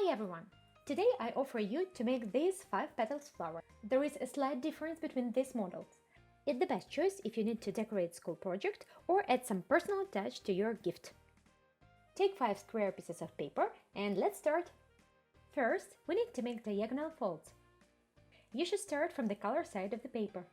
Hi everyone! Today I offer you to make this 5 petals flower. There is a slight difference between these models. It's the best choice if you need to decorate school project or add some personal touch to your gift. Take 5 square pieces of paper and let's start! First, we need to make diagonal folds. You should start from the color side of the paper.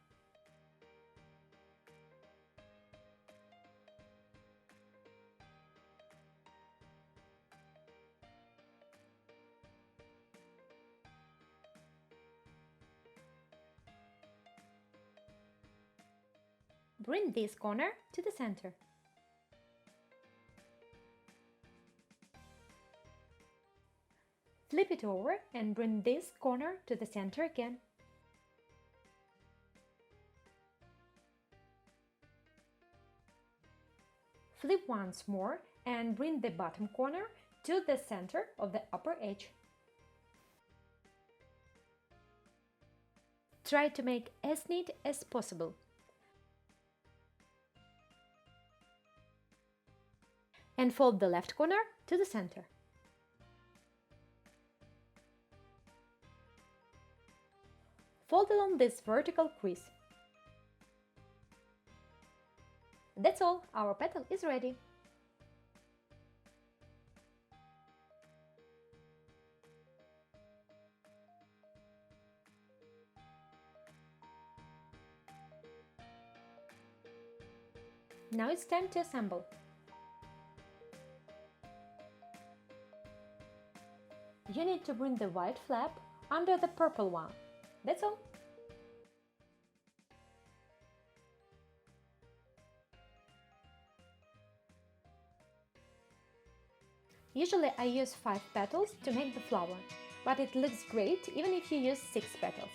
Bring this corner to the center. Flip it over and bring this corner to the center again. Flip once more and bring the bottom corner to the center of the upper edge. Try to make as neat as possible. And fold the left corner to the center. Fold along this vertical crease. That's all, our petal is ready. Now it's time to assemble. You need to bring the white flap under the purple one. That's all. Usually I use 5 petals to make the flower, but it looks great even if you use 6 petals.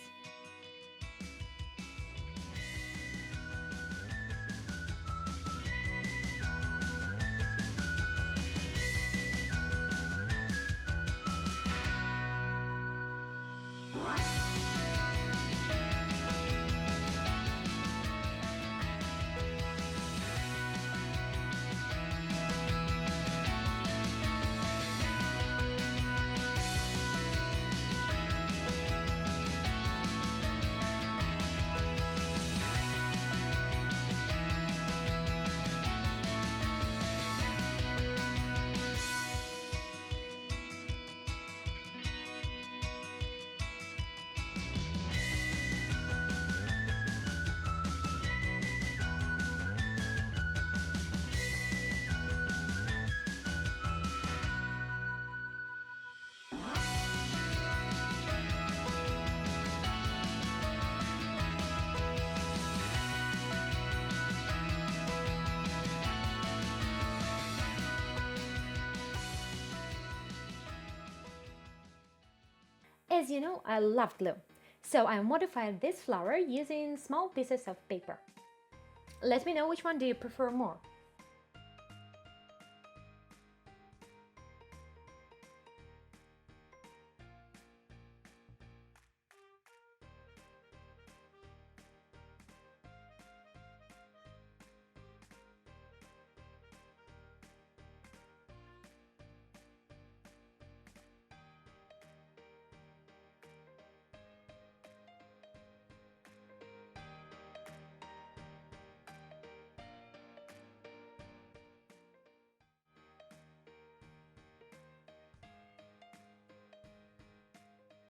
As you know, I love glue, so I modified this flower using small pieces of paper. Let me know which one do you prefer more.